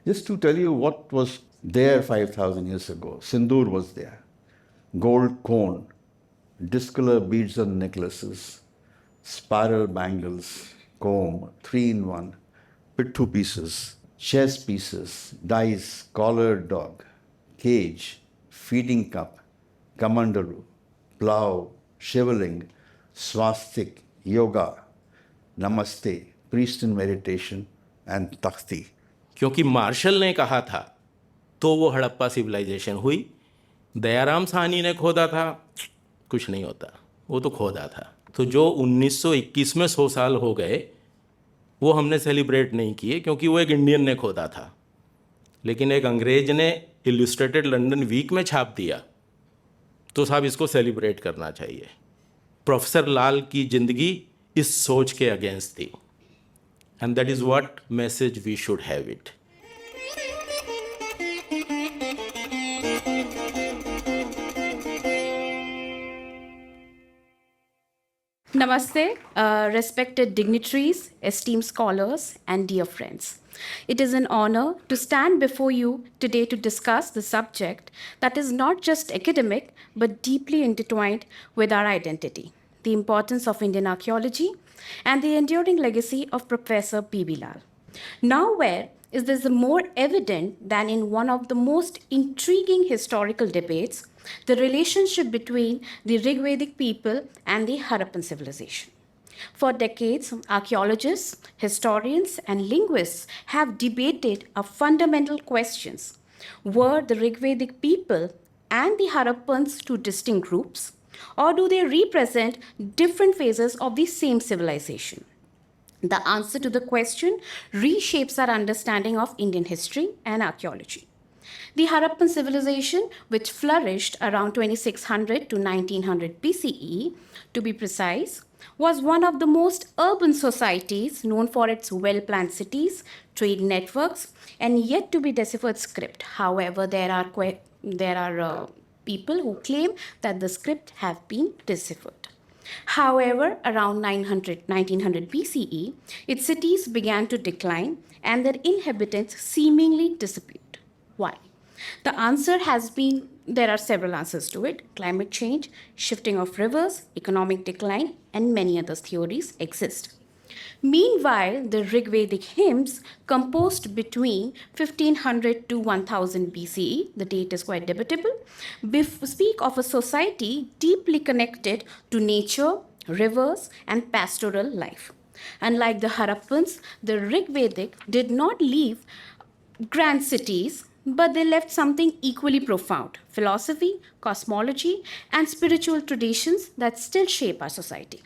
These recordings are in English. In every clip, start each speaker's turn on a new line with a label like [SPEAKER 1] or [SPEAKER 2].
[SPEAKER 1] Just to tell you what was there 5,000 years ago, sindoor was there, gold cone, discolor beads on necklaces, spiral bangles, comb, 3-in-1, pithu pieces, chess pieces, dice, collared dog, cage, feeding cup, kamandalu, plough, shivalinga, swastik, yoga, namaste, priest in meditation, and takhti.
[SPEAKER 2] क्योंकि martial ने कहा था तो वो Harappa civilisation हुई। दयाराम साहनी ने खोदा था, कुछ नहीं होता, वो तो खोदा था। तो जो 1921 में 100 साल हो गए वो हमने सेलिब्रेट नहीं किए क्योंकि वो एक इंडियन ने खोदा था, लेकिन एक अंग्रेज ने इल्यूस्ट्रेटेड लंदन वीक में छाप दिया, तो साहब इसको सेलिब्रेट करना चाहिए। प्रोफेसर लाल की ज़िंदगी इस सोच के अगेंस्ट थी, and that is what message we should have it.
[SPEAKER 3] Namaste, respected dignitaries, esteemed scholars, and dear friends. It is an honor to stand before you today to discuss the subject that is not just academic but deeply intertwined with our identity, the importance of Indian archaeology and the enduring legacy of Professor B.B. Lal. Nowhere is this more evident than in one of the most intriguing historical debates, the relationship between the Rigvedic people and the Harappan civilization. For decades, archaeologists, historians, and linguists have debated a fundamental questions. Were the Rigvedic people and the Harappans two distinct groups, or do they represent different phases of the same civilization? The answer to the question reshapes our understanding of Indian history and archaeology. The Harappan civilization, which flourished around 2600 to 1900 BCE, to be precise, was one of the most urban societies known for its well-planned cities, trade networks, and yet to be deciphered script. However, there are people who claim that the script have been deciphered. However, around 1900 BCE, its cities began to decline and their inhabitants seemingly disappeared. Why? There are several answers to it. Climate change, shifting of rivers, economic decline, and many other theories exist. Meanwhile, the Rigvedic hymns composed between 1500 to 1000 BCE, the date is quite debatable, speak of a society deeply connected to nature, rivers, and pastoral life. Unlike the Harappans, the Rigvedic did not leave grand cities, but they left something equally profound: philosophy, cosmology, and spiritual traditions that still shape our society.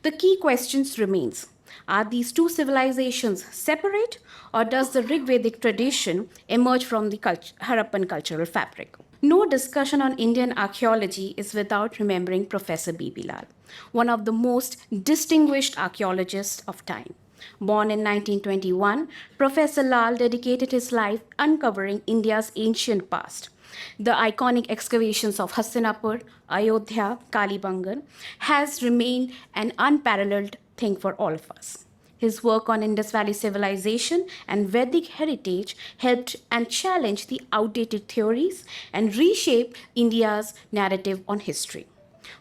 [SPEAKER 3] The key questions remains: are these two civilizations separate, or does the Rigvedic tradition emerge from the Harappan cultural fabric? No discussion on Indian archaeology is without remembering Professor B.B. Lal, one of the most distinguished archaeologists of time. Born in 1921, Professor Lal dedicated his life uncovering India's ancient past. The iconic excavations of Hastinapur, Ayodhya, Kalibangan has remained an unparalleled thing for all of us. His work on Indus Valley civilization and Vedic heritage helped and challenged the outdated theories and reshaped India's narrative on history.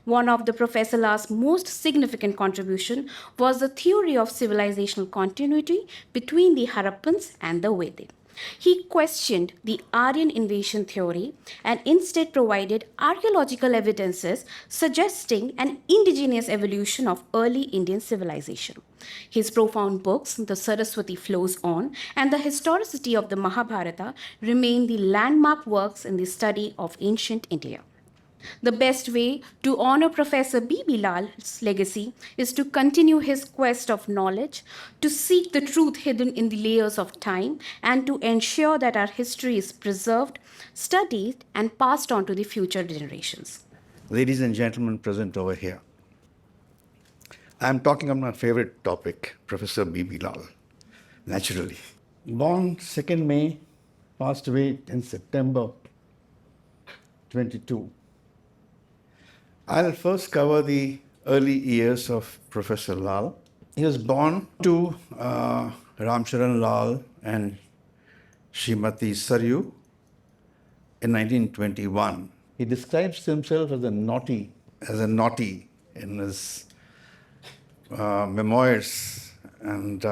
[SPEAKER 3] One of the Professor Lal's most significant contribution was the theory of civilizational continuity between the Harappans and the Vedic. He questioned the Aryan invasion theory and instead provided archaeological evidences suggesting an indigenous evolution of early Indian civilization. His profound books, The Saraswati Flows On and The Historicity of the Mahabharata, remain the landmark works in the study of ancient India. The best way to honor Professor B.B. Lal's legacy is to continue his quest of knowledge, to seek the truth hidden in the layers of time, and to ensure that our history is preserved, studied, and passed on to the future generations.
[SPEAKER 1] Ladies and gentlemen present over here, I'm talking on my favorite topic, Professor B.B. Lal, naturally. Born 2nd May, passed away in September 22. I'll first cover the early years of Professor Lal. He was born to Ramcharan Lal and Srimati Saryu in 1921. He describes himself as a naughty in his memoirs, and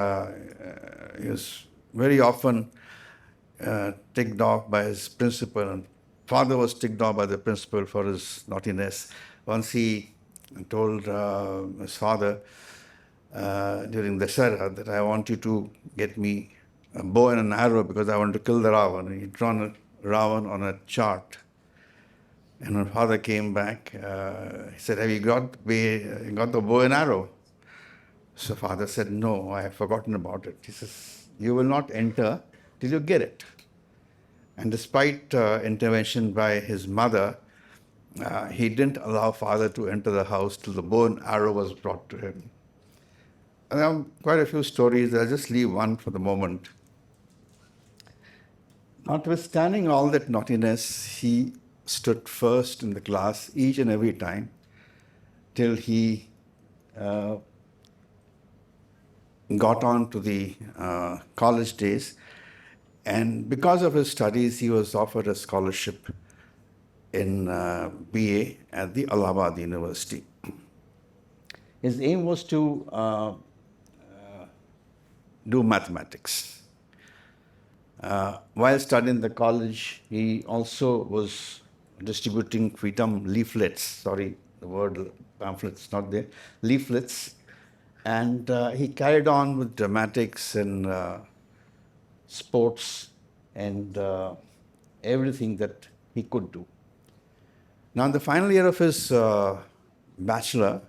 [SPEAKER 1] he was very often ticked off by his principal, and father was ticked off by the principal for his naughtiness. Once he told his father during Dashera that I want you to get me a bow and an arrow because I want to kill the Ravan. And he'd drawn a Ravan on a chart. And when father came back, he said, have you got the bow and arrow? So father said, no, I have forgotten about it. He says, you will not enter till you get it. And despite intervention by his mother, he didn't allow father to enter the house till the bow and arrow was brought to him. And there are quite a few stories. I'll just leave one for the moment. Notwithstanding all that naughtiness, he stood first in the class each and every time till he got on to the college days. And because of his studies, he was offered a scholarship in BA at the Allahabad University. His aim was to do mathematics. While studying the college, he also was distributing freedom leaflets. Sorry, the word pamphlets not there. Leaflets. And he carried on with dramatics and sports and everything that he could do. Now, in the final year of his bachelor,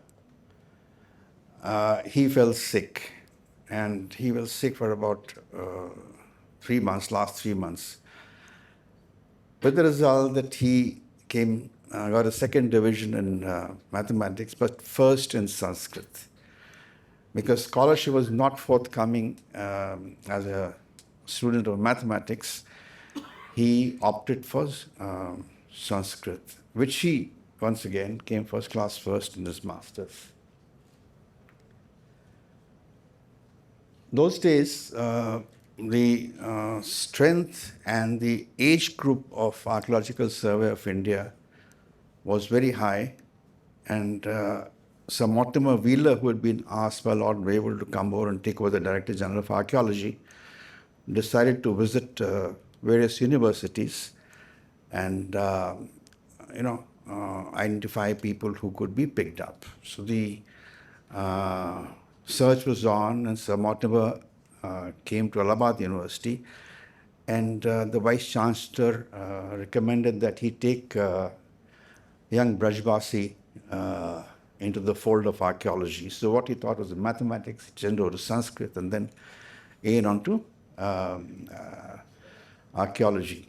[SPEAKER 1] he fell sick. And he was sick for about 3 months, last 3 months. With the result that he got a second division in mathematics, but first in Sanskrit. Because scholarship was not forthcoming as a student of mathematics, he opted for Sanskrit, which he, once again, came first class first in his master's. Those days, the strength and the age group of Archaeological Survey of India was very high, and Sir Mortimer Wheeler, who had been asked by Lord Wavell to come over and take over the Director General of Archaeology, decided to visit various universities and identify people who could be picked up. So the search was on, and Sir Mortimer came to Allahabad University, and the Vice Chancellor recommended that he take young Brajbasi into the fold of archaeology. So what he thought was mathematics, he turned over to Sanskrit, and then in on to archaeology.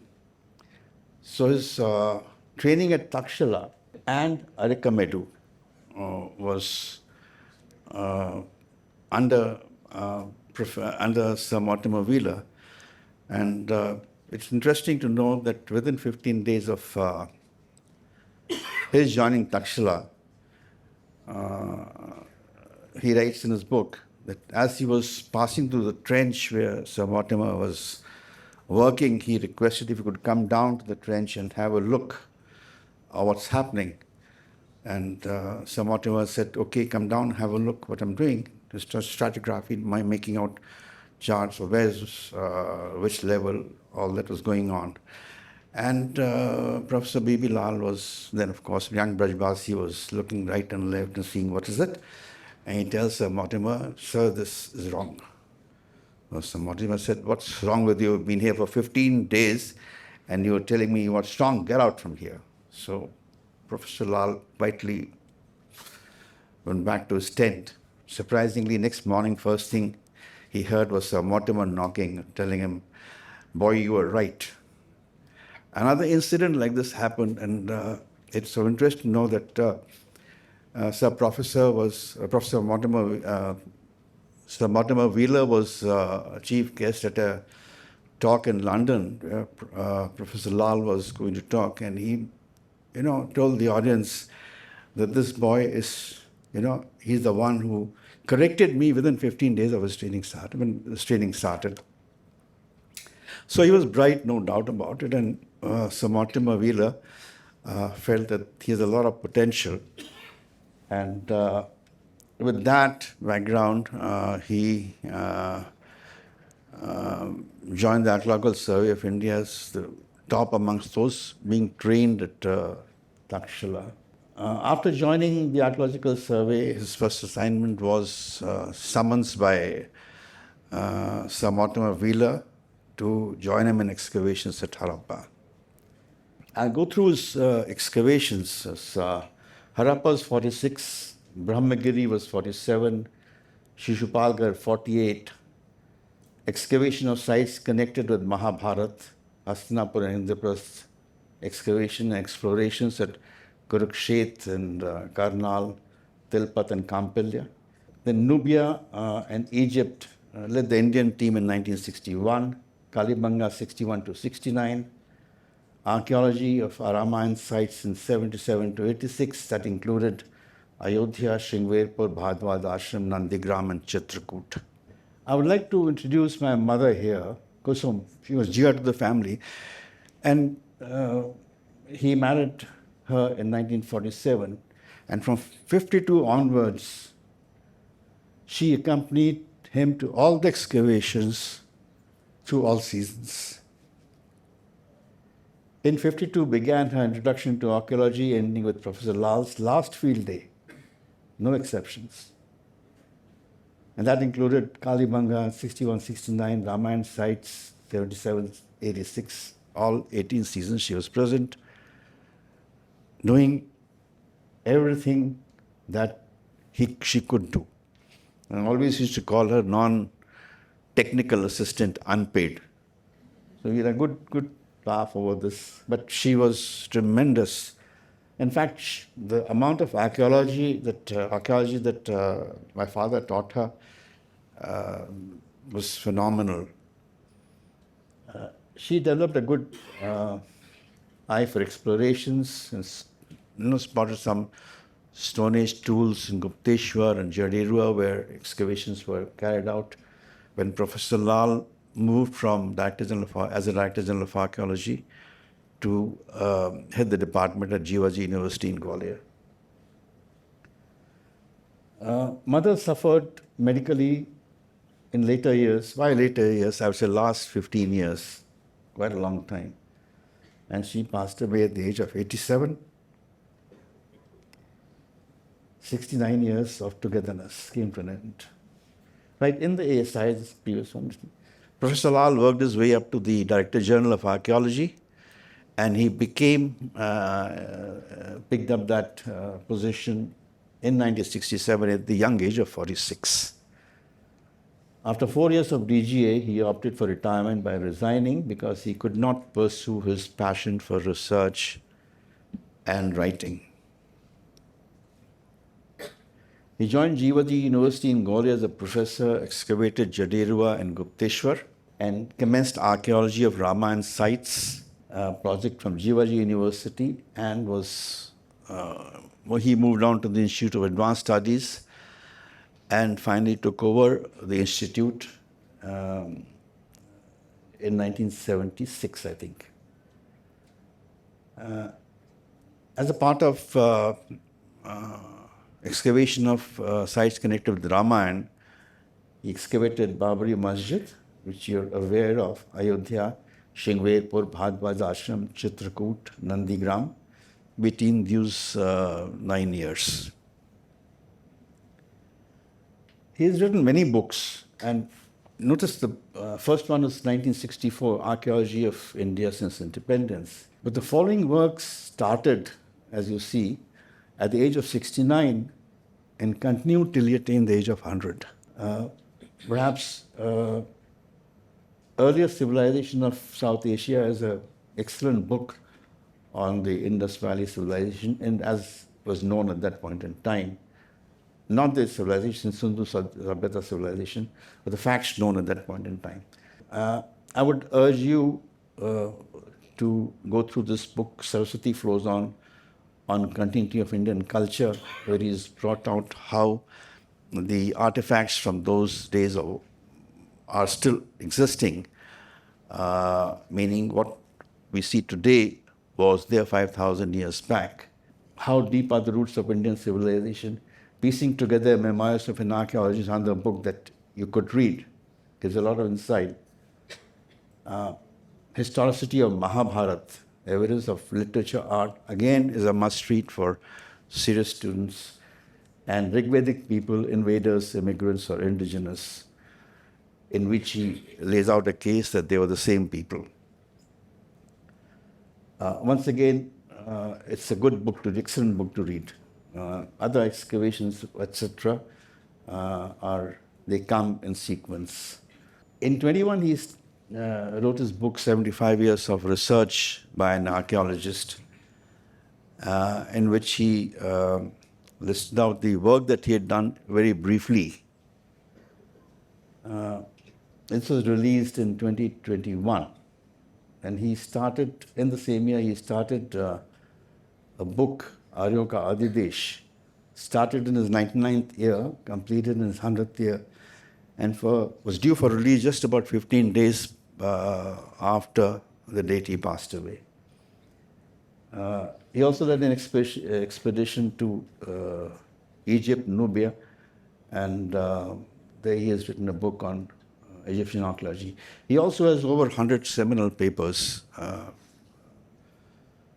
[SPEAKER 1] So his training at Takshila and Arikamedu was under Sir Mortimer Wheeler. And it's interesting to know that within 15 days of his joining Takshila, he writes in his book that as he was passing through the trench where Sir Mortimer was working, he requested if he could come down to the trench and have a look at what's happening. And Sir Mortimer said, okay, come down, have a look what I'm doing. Just stratigraphy, making out charts of where's which level, all that was going on. And Professor B.B. Lal was then, of course, young Brajbasi was looking right and left and seeing what is it. And he tells Sir Mortimer, sir, this is wrong. Well, Sir Mortimer said, what's wrong with you? You've been here for 15 days and you're telling me what's wrong? Get out from here. So Professor Lal quietly went back to his tent. Surprisingly, next morning, first thing he heard was Sir Mortimer knocking, telling him, boy, you were right. Another incident like this happened, and it's of interest to know that Sir Mortimer Wheeler was a chief guest at a talk in London where Professor Lal was going to talk, and he, told the audience that this boy is, he's the one who corrected me within 15 days of his training started, when his training started. So he was bright, no doubt about it, and Sir Mortimer Wheeler felt that he has a lot of potential. And with that background, he joined the Archaeological Survey of India as the top amongst those being trained at Takshila. After joining the Archaeological Survey, his first assignment was summons by Sir Mortimer Wheeler to join him in excavations at Harappa. I'll go through his excavations. Harappa was 46, Brahmagiri was 47, Shishupalgarh 48. Excavation of sites connected with Mahabharata, Hastinapur and Indraprasth, excavation and explorations at Kurukshetra and Karnal, Tilpat and Kampilya. Then Nubia and Egypt led the Indian team in 1961, Kalibangan 61 to 69, archaeology of Ramayana sites in 77 to 86 that included Ayodhya, Shringverpur, Bhadwad Ashram, Nandigram and Chitrakoot. I would like to introduce my mother here, Kusum. She was dear to the family, and he married her in 1947, and from 52 onwards, she accompanied him to all the excavations through all seasons. In 52 began her introduction to archaeology, ending with Professor Lal's last field day, no exceptions. And that included Kalibangan 61-69, Ramayana sites 77-86, all 18 seasons she was present, doing everything that she could do. And always used to call her non-technical assistant, unpaid. So we had a good laugh over this. But she was tremendous. In fact, the amount of archaeology that my father taught her was phenomenal. She developed a good eye for explorations and spotted some Stone Age tools in Gupteshwar and Jadirua where excavations were carried out. When Professor Lal moved from as a Director General of Archaeology to head the department at Jivaji University in Gwalior. Mother suffered medically in later years. By later years, I would say last 15 years, quite a long time. And she passed away at the age of 87. 69 years of togetherness came to an end. Right in the ASI, this previous one. Professor Lal worked his way up to the Director General of Archaeology, and he became, picked up that position in 1967 at the young age of 46. After 4 years of DGA, he opted for retirement by resigning because he could not pursue his passion for research and writing. He joined Jivaji University in Gwalior as a professor, excavated Jadirua and Gupteshwar, and commenced archaeology of Ramayana sites, project from Jivaji University, and he moved on to the Institute of Advanced Studies and finally took over the institute in 1976, I think. As a part of excavation of sites connected with Ramayana, he excavated Babri Masjid, which you're aware of, Ayodhya, Shringverpur, Bhadwaj Ashram, Chitrakoot, Nandigram, between these 9 years. He has written many books, and notice the first one is 1964, Archaeology of India Since Independence. But the following works started, as you see, at the age of 69 and continued till he attained the age of 100. Perhaps Earlier Civilization of South Asia is an excellent book on the Indus Valley civilization, and as was known at that point in time, not the civilization, Sindhu Sabhyata civilization, but the facts known at that point in time. I would urge you to go through this book, Saraswati Flows On Continuity of Indian Culture, where he's brought out how the artifacts from those days are still existing, meaning what we see today was there 5,000 years back. How deep are the roots of Indian civilization? Piecing together memoirs of an archaeologist under a book that you could read gives a lot of insight. Historicity of Mahabharata, evidence of literature, art, again is a must-read for serious students. And Rigvedic people, invaders, immigrants, or indigenous, in which he lays out a case that they were the same people. Once again, it's a good book to, excellent book to read. Other excavations, etc., they come in sequence. In 21, he wrote his book 75 Years of Research by an Archaeologist, in which he listed out the work that he had done very briefly. This was released in 2021. And he started, in the same year, he started a book, Aryan ka Adidesh, started in his 99th year, completed in his 100th year, and was due for release just about 15 days after the date he passed away. He also led an expedition to Egypt, Nubia, and there he has written a book on Egyptian archaeology. He also has over 100 seminal papers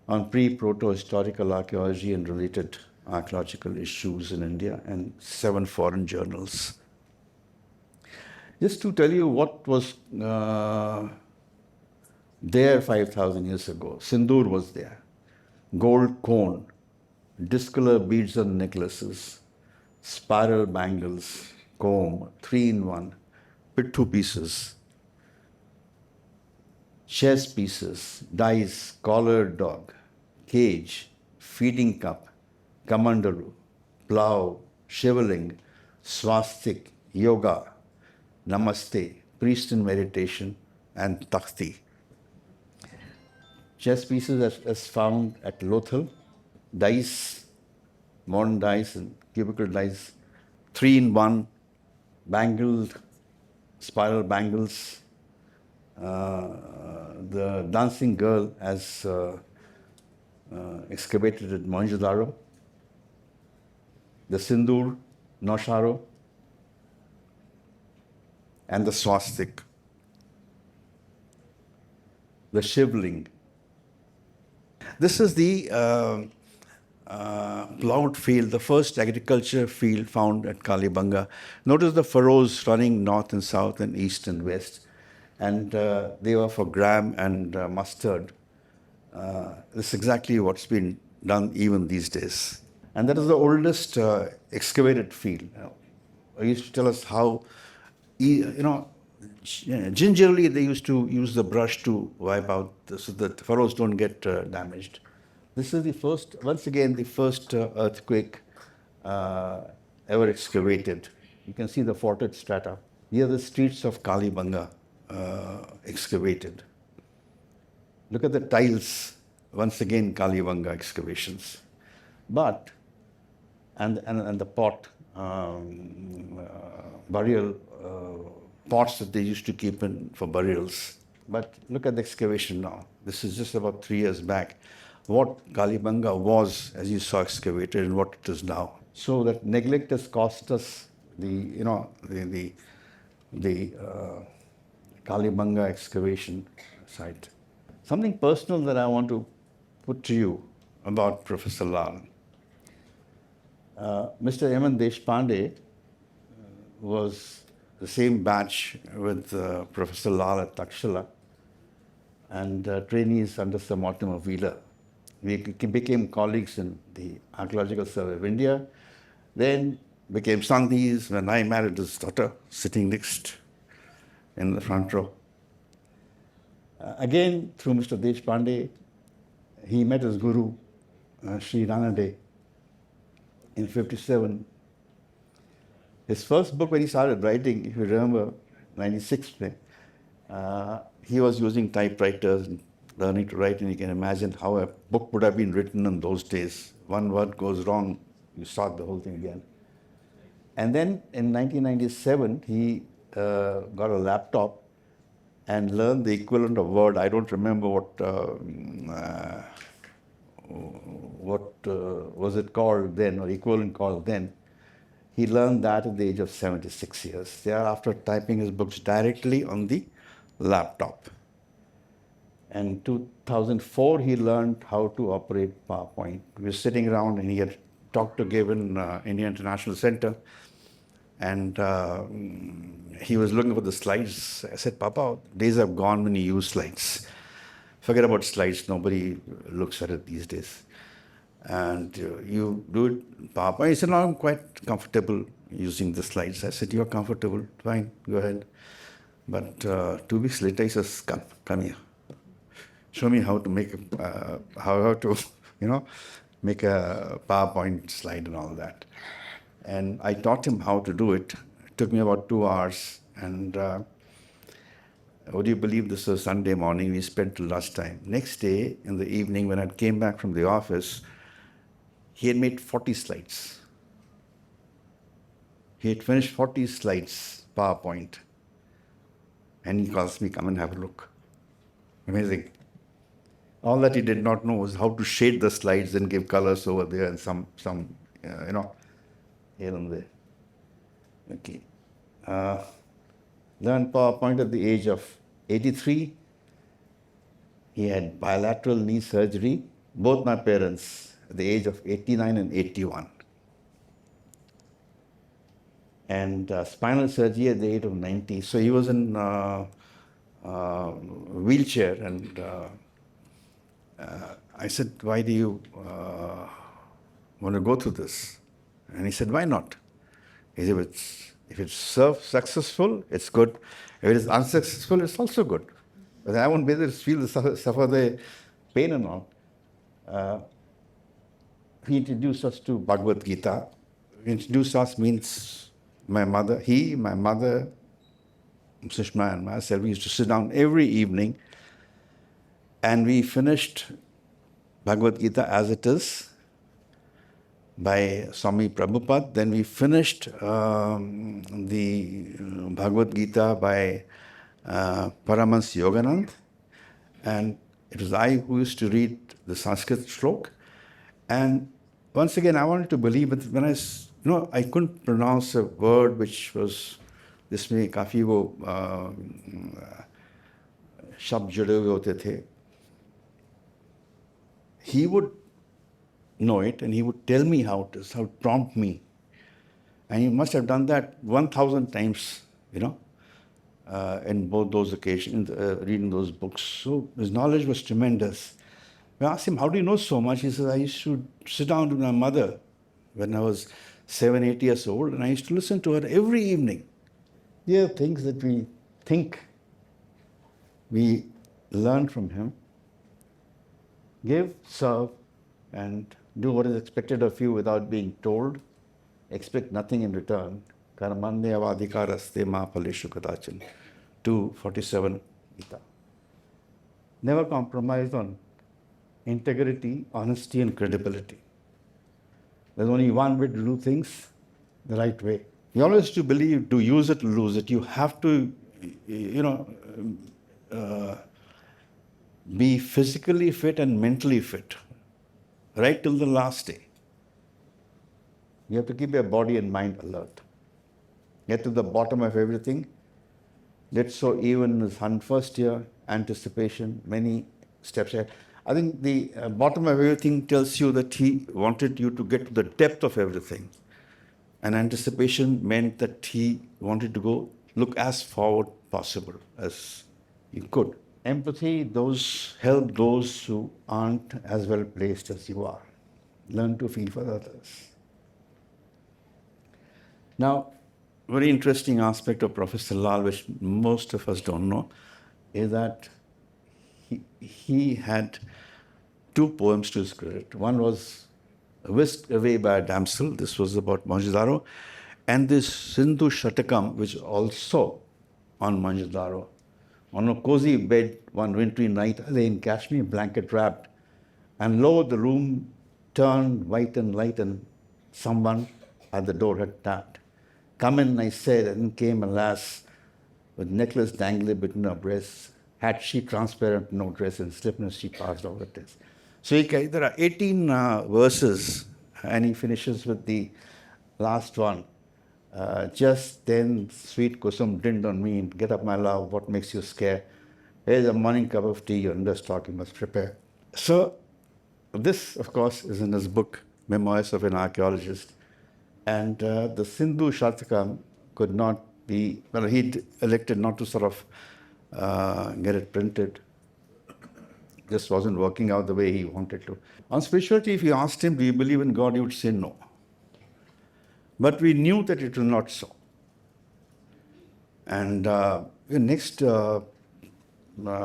[SPEAKER 1] on pre-proto-historical archaeology and related archaeological issues in India, and 7 foreign journals. Just to tell you what was there 5,000 years ago, sindoor was there. Gold cone, discolor beads on necklaces, spiral bangles, comb, 3-in-1, pithu pieces, chess pieces, dice, collared dog, cage, feeding cup, kamandalu, plough, shivalinga, swastik, yoga, namaste, priest in meditation, and takhti. Chess pieces as found at Lothal, dice, modern dice and cubical dice, 3-in-1, bangled, spiral bangles, the dancing girl as excavated at Mohenjo-daro, the sindoor, nosharo, and the swastik, the shivalinga. This is the ploughed field, the first agriculture field found at Kalibangan. Notice the furrows running north and south and east and west. And they were for gram and mustard. This is exactly what's been done even these days. And that is the oldest excavated field. I used to tell us how, gingerly they used to use the brush to wipe out so that the furrows don't get damaged. This is the first, once again, the first earthquake ever excavated. You can see the forted strata. Here are the streets of Kalibangan excavated. Look at the tiles, once again, Kalibangan excavations. But, and the pot, burial pots that they used to keep in for burials. But look at the excavation now. This is just about 3 years back. What Kalibangan was, as you saw, excavated, and what it is now. So that neglect has cost us the Kalibangan excavation site. Something personal that I want to put to you about Professor Lal. Mr. M. N. Deshpande was the same batch with Professor Lal at Takshala, and trainees under Sir Mortimer Wheeler. We became colleagues in the Archaeological Survey of India, then became Sanghees when I married his daughter, sitting next in the front row. Again, through Mr. Deshpande, he met his guru, Sri Ranade, in 57. His first book, when he started writing, if you remember, 96, he was using typewriters and learning to write, and you can imagine how a book would have been written in those days. One word goes wrong, you start the whole thing again. And then in 1997, he got a laptop and learn the equivalent of word. I don't remember what was it called then, or equivalent called then. He learned that at the age of 76 years. Thereafter, typing his books directly on the laptop. And 2004, he learned how to operate PowerPoint. We were sitting around, and he had talked to give in India International Center, and he was looking for the slides. I said, Papa, days have gone when you use slides. Forget about slides. Nobody looks at it these days. And you do it PowerPoint. He said, no, I'm quite comfortable using the slides. I said, you're comfortable, fine, go ahead. But 2 weeks later, he says, come here. Show me how to make how to, make a PowerPoint slide and all that. And I taught him how to do it. It took me about 2 hours. And would you believe this was Sunday morning? We spent till lunchtime. Next day, in the evening, when I came back from the office, he had made 40 slides. He had finished 40 slides, PowerPoint. And he calls me, come and have a look. Amazing. All that he did not know was how to shade the slides and give colors over there and some here and there. Okay. Learned PowerPoint at the age of 83. He had bilateral knee surgery, both my parents, at the age of 89 and 81. And spinal surgery at the age of 90. So he was in wheelchair, and I said, why do you want to go through this? And he said, why not? He said, if it's successful, it's good. If it is unsuccessful, it's also good. But I won't be able to suffer the pain and all. He introduced us to Bhagavad Gita. Introduced us means my mother, Sushma and myself, we used to sit down every evening, and we finished Bhagavad Gita as it is by Swami Prabhupada. Then we finished the Bhagavad Gita by Paramahans Yoganand. And it was I who used to read the Sanskrit shlok. And once again, I wanted to believe, but when I couldn't pronounce a word which was this में काफ़ी वो शब्द जुड़े हुए होते थे. He would know it, and he would tell me how it is, how to prompt me. And he must have done that 1,000 times, in both those occasions, reading those books. So his knowledge was tremendous. I asked him, how do you know so much? He says, I used to sit down with my mother when I was 7, 8 years old, and I used to listen to her every evening. There are things that we think we learn from him. Give, serve, and do what is expected of you without being told. Expect nothing in return. Karamanyavadhikaraste ma phaleshu kadachan. 2:47 Gita. Never compromise on integrity, honesty, and credibility. There's only one way to do things the right way. You always have to believe, to use it, lose it. You have to, be physically fit and mentally fit right till the last day. You have to keep your body and mind alert. Get to the bottom of everything. Let's so even his first year, anticipation, many steps ahead. I think the bottom of everything tells you that he wanted you to get to the depth of everything. And anticipation meant that he wanted to look as forward possible as you could. Empathy, help those who aren't as well placed as you are. Learn to feel for others. Now, very interesting aspect of Professor Lal, which most of us don't know, is that he had 2 poems to his credit. One was Whisked Away by a Damsel. This was about Mohenjo-daro. And this Sindhu Shatakam, which also on Mohenjo-daro. On a cozy bed one wintry night, I lay in Kashmir, blanket wrapped, and lo, the room turned white and light, and someone at the door had tapped. Come in, I said, and came, alas, with necklace dangling between her breasts. Had she transparent no dress and slipness, she passed all the tests. So there are 18 verses, and he finishes with the last one. Just then, sweet Kusum dinned on me, get up, my love, what makes you scare? Here's a morning cup of tea, your under stock you must prepare. So, this, of course, is in his book, Memoirs of an Archaeologist. And the Sindhu Shatakam could not be, well, he elected not to sort of get it printed. This wasn't working out the way he wanted to. On spirituality, if you asked him, do you believe in God, he would say no. But we knew that it was not so. And the next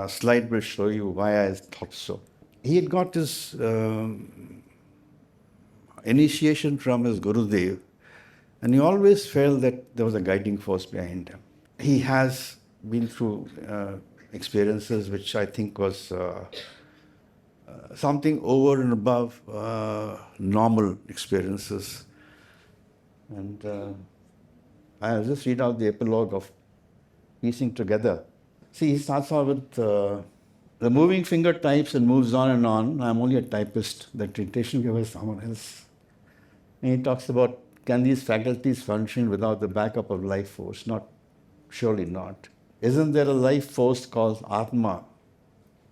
[SPEAKER 1] slide will show you why I thought so. He had got his initiation from his Gurudev, and he always felt that there was a guiding force behind him. He has been through experiences which I think was something over and above normal experiences. And I'll just read out the epilogue of piecing together. See, he starts off with the moving finger types and moves on and on. I'm only a typist. The dictation giver is someone else. And he talks about, can these faculties function without the backup of life force? Not, surely not. Isn't there a life force called Atma,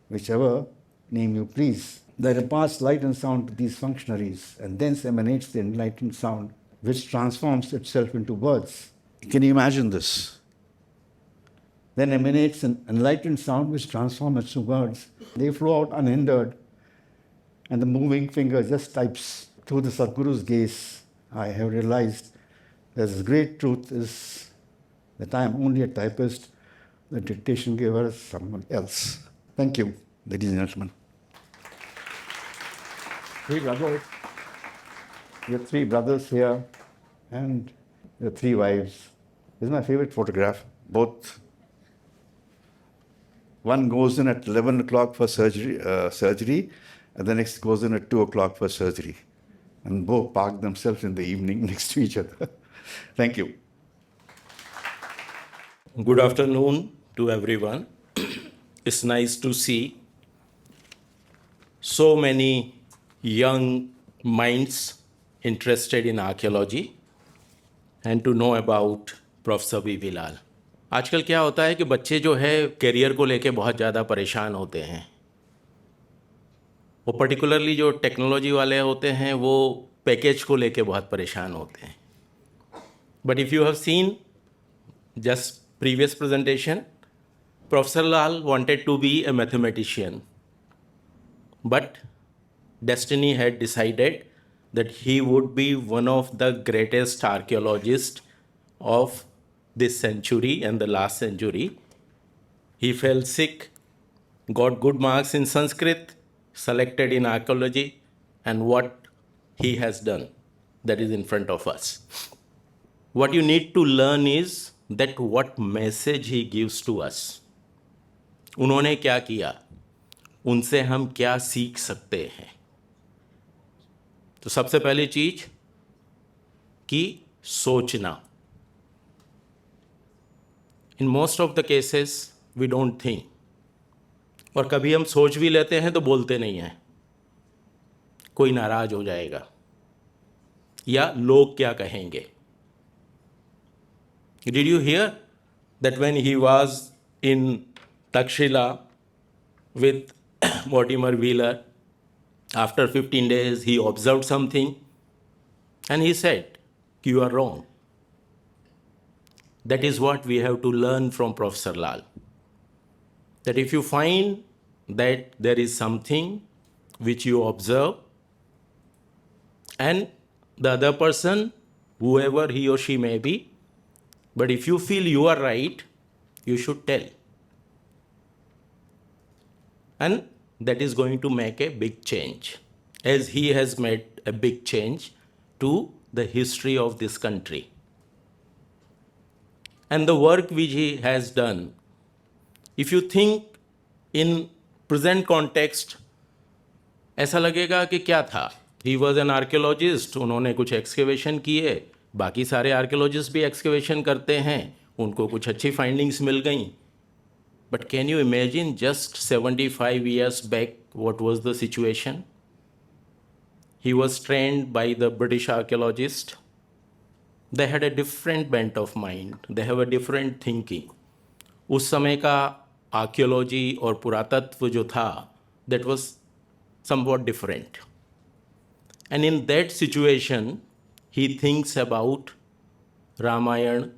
[SPEAKER 1] whichever name you please, that imparts light and sound to these functionaries and thence emanates the enlightened sound which transforms itself into words? Can you imagine this? Then emanates an enlightened sound which transforms into words. They flow out unhindered, and the moving finger just types. Through the Sadguru's gaze, I have realized that this great truth is that I am only a typist, the dictation giver is someone else. Thank you, ladies and gentlemen. Three brothers. You have three brothers here, and your three wives. This is my favorite photograph. Both. One goes in at 11 o'clock for surgery, and the next goes in at 2 o'clock for surgery. And both park themselves in the evening next to each other. Thank you.
[SPEAKER 2] Good afternoon to everyone. It's nice to see so many young minds interested in archaeology and to know about Prof. V. Lal. आजकल क्या होता है कि बच्चे जो है career को लेके बहुत ज़्यादा परेशान होते हैं. वो पर्टिकुलरली जो टेक्नोलॉजी वाले होते हैं वो पैकेज को लेके बहुत परेशान होते हैं. But if you have seen just previous presentation, professor Lal wanted to be a mathematician, but destiny had decided that he would be one of the greatest archaeologists of this century and the last century. He fell sick, got good marks in Sanskrit, selected in archaeology, and what he has done, that is in front of us. What you need to learn is that what message he gives to us. उन्होंने क्या किया, उनसे हम क्या सीख सकते हैं. तो सबसे पहली चीज कि सोचना. In most of the cases we don't think, और कभी हम सोच भी लेते हैं तो बोलते नहीं हैं, कोई नाराज हो जाएगा या लोग क्या कहेंगे. Did you here that when he was in Takshashila with Mortimer Wheeler, after 15 days he observed something and he said, you are wrong. That is what we have to learn from Professor Lal. That if you find that there is something which you observe and the other person, whoever he or she may be, but if you feel you are right, you should tell. And that is going to make a big change, as he has made a big change to the history of this country. And the work which he has done, if you think in present context, ऐसा लगेगा कि क्या था. He was an archaeologist, उन्होंने कुछ excavation किए, बाकी सारे archaeologists भी excavation करते हैं, उनको कुछ अच्छी फाइंडिंग्स मिल गई. But can you imagine just 75 years back what was the situation? He was trained by the British archaeologist. They had a different bent of mind. They have a different thinking. उस समय का archaeology और पुरातत्व जो था, that was somewhat different. And in that situation, he thinks about Ramayana,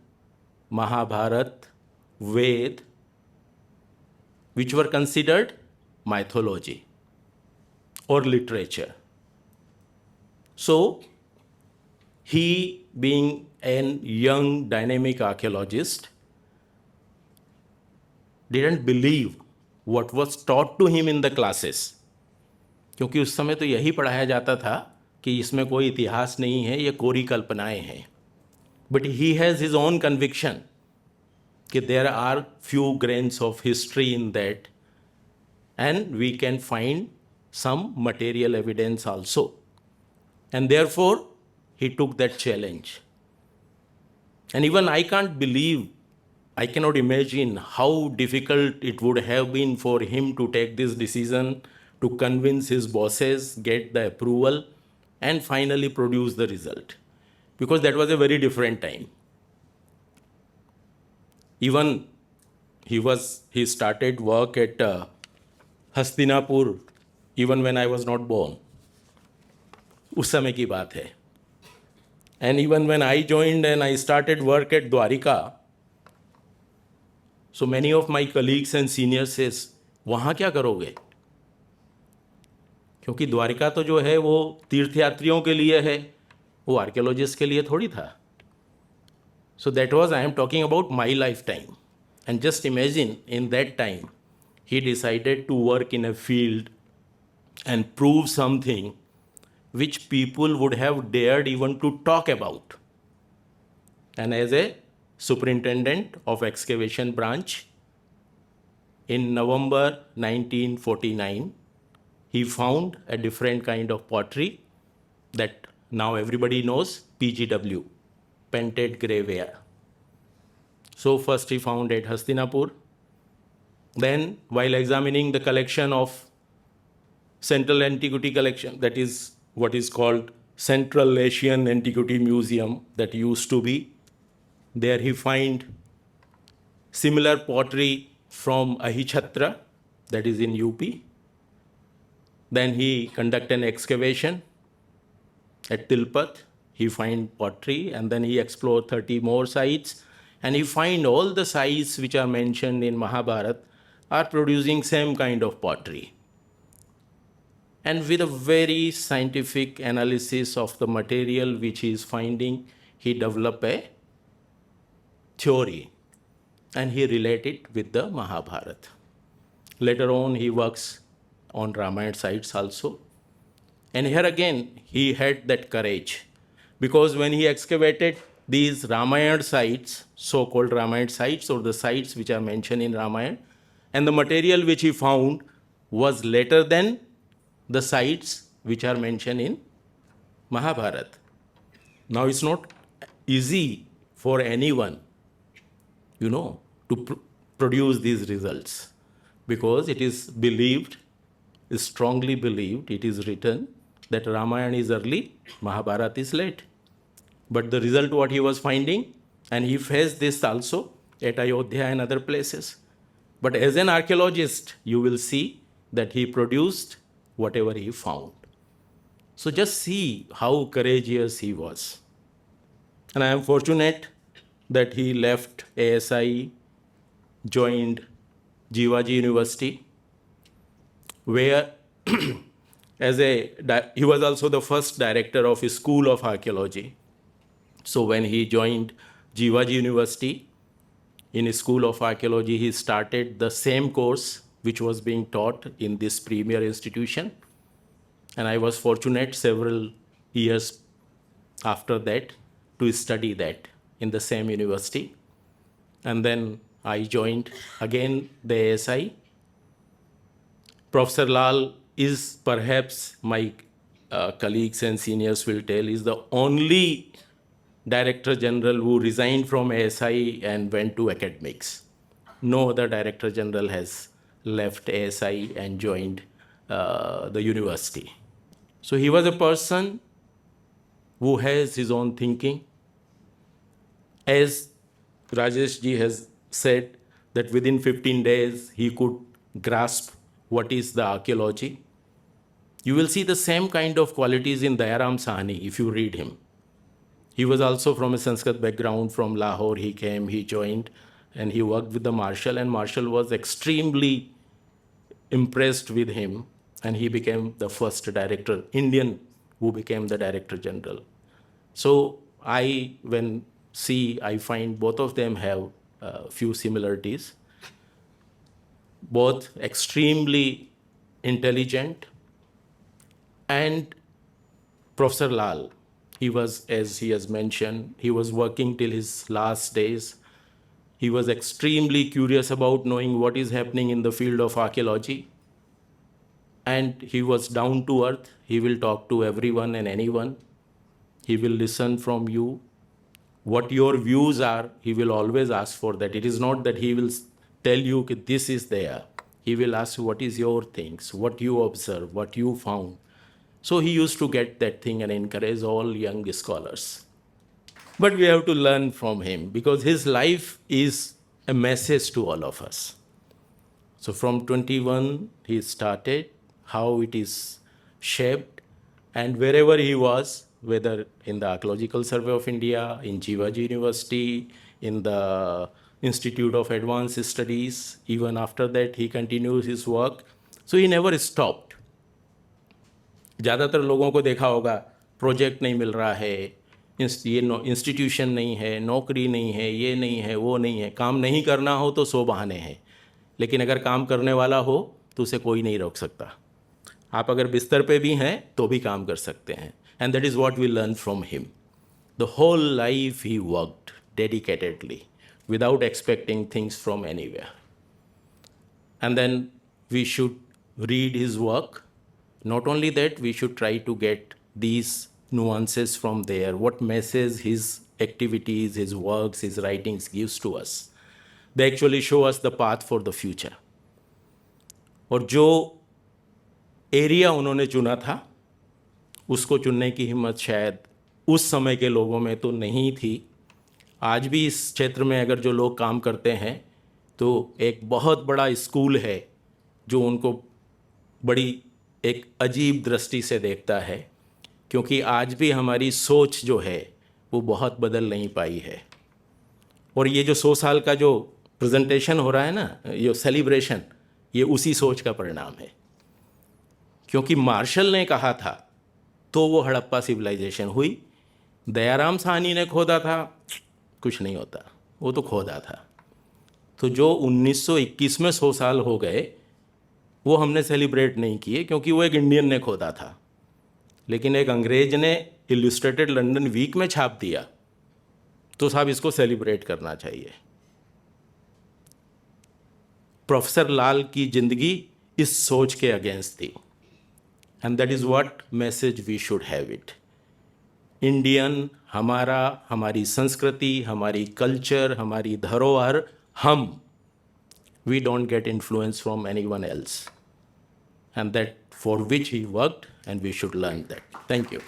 [SPEAKER 2] Mahabharata, Ved, which were considered mythology or literature. So, he, being a young dynamic archaeologist, didn't believe what was taught to him in the classes. क्योंकि उस समय तो यही पढ़ाया जाता था कि इसमें कोई इतिहास नहीं है, ये कोरी कल्पनाएं हैं. But he has his own conviction कि there are few grains of history in that, and we can find some material evidence also. And therefore, he took that challenge. And even I can't believe, I cannot imagine how difficult it would have been for him to take this decision, to convince his bosses, get the approval, and finally produce the result. Because that was a very different time. Even he started work at Hastinapur even when I was not born. उस समय की बात है. And even when I joined and I started work at Dwarika, so many of my colleagues and seniors says, वहाँ क्या करोगे? क्योंकि द्वारिका तो जो है वो तीर्थयात्रियों के लिए है, वो आर्कियोलॉजिस्ट के लिए थोड़ी था. So that was, I am talking about my lifetime. And just imagine, in that time, he decided to work in a field and prove something which people would have dared even to talk about. And as a superintendent of excavation branch, in November 1949, he found a different kind of pottery that now everybody knows, PGW, painted grey ware. So first he found at Hastinapur. Then while examining the collection of Central Antiquity Collection, that is what is called Central Asian Antiquity Museum that used to be, there he find similar pottery from Ahichhatra, that is in UP. Then he conduct an excavation at Tilpat. He find pottery, and then he explore 30 more sites, and he find all the sites which are mentioned in Mahabharata are producing same kind of pottery. And with a very scientific analysis of the material which he is finding, he developed a theory, and he related it with the Mahabharata. Later on, he works on Ramayana sites also. And here again, he had that courage, because when he excavated these Ramayana sites, so-called Ramayana sites, or the sites which are mentioned in Ramayana, and the material which he found was later than the sites which are mentioned in Mahabharata. Now it's not easy for anyone, to produce these results, because it is believed, is strongly believed, it is written that Ramayana is early, Mahabharata is late. But the result what he was finding, and he faced this also at Ayodhya and other places. But as an archaeologist, you will see that he produced whatever he found. So just see how courageous he was. And I am fortunate that he left ASI, joined Jivaji University, where he was also the first director of his School of Archaeology. So when he joined Jivaji University, in his School of Archaeology, he started the same course which was being taught in this premier institution. And I was fortunate several years after that to study that in the same university. And then I joined again the ASI. Professor Lal is perhaps, my colleagues and seniors will tell, is the only director general who resigned from ASI and went to academics. No other director general has left ASI and joined the university. So he was a person who has his own thinking. As Rajesh ji has said, that within 15 days he could grasp what is the archaeology. You will see the same kind of qualities in Dayaram Sahni if you read him. He was also from a Sanskrit background. From Lahore he came, he joined, and he worked with the Marshal, and Marshal was extremely impressed with him, and he became the first director, Indian, who became the director general. So I find both of them have a few similarities. Both extremely intelligent, and Professor Lal, he was, as he has mentioned, he was working till his last days. He was extremely curious about knowing what is happening in the field of archaeology. And he was down to earth. He will talk to everyone and anyone. He will listen from you. What your views are, he will always ask for that. It is not that he will tell you that this is there. He will ask you what is your things, what you observe, what you found. So he used to get that thing and encourage all young scholars. But we have to learn from him because his life is a message to all of us. So from 21, he started, how it is shaped, and wherever he was, whether in the Archaeological Survey of India, in Jivaji University, in the Institute of Advanced Studies, even after that, he continues his work. So he never stopped. ज़्यादातर लोगों को देखा होगा, project नहीं मिल रहा है, ये institution नहीं है, नौकरी नहीं है, ये नहीं है, वो नहीं है, काम नहीं करना हो तो 100 बहाने हैं, लेकिन अगर काम करने वाला हो तो उसे कोई नहीं रोक सकता. आप अगर बिस्तर पे भी हैं तो भी काम कर सकते हैं. And that is what we learn from him. The whole life he worked dedicatedly without expecting things from anywhere. And then we should read his work. Not only that, we should try to get these nuances from there, what message his activities, his works, his writings gives to us. They actually show us the path for the future. और जो area उन्होंने चुना था, उसको चुनने की हिम्मत शायद उस समय के लोगों में तो नहीं थी. आज भी इस क्षेत्र में अगर जो लोग काम करते हैं तो एक बहुत बड़ा स्कूल है जो उनको बड़ी एक अजीब दृष्टि से देखता है, क्योंकि आज भी हमारी सोच जो है वो बहुत बदल नहीं पाई है. और ये जो 100 साल का जो प्रेजेंटेशन हो रहा है ना, ये सेलिब्रेशन, ये उसी सोच का परिणाम है. क्योंकि मार्शल ने कहा था तो वो हड़प्पा सिविलाइजेशन हुई. दयाराम साहनी ने खोदा था, कुछ नहीं होता, वो तो खोदा था. तो जो 1921 में 100 साल हो गए वो हमने सेलिब्रेट नहीं किए क्योंकि वो एक इंडियन ने खोदा था, लेकिन एक अंग्रेज ने इल्यूस्ट्रेटेड लंदन वीक में छाप दिया, तो साहब इसको सेलिब्रेट करना चाहिए. प्रोफेसर लाल की जिंदगी इस सोच के अगेंस्ट थी. And that is what message we should have it. Indian, हमारा, हमारी संस्कृति, हमारी कल्चर, हमारी धरोहर, हम, we don't get influence from anyone else. And that for which he worked, and we should learn that. Thank you.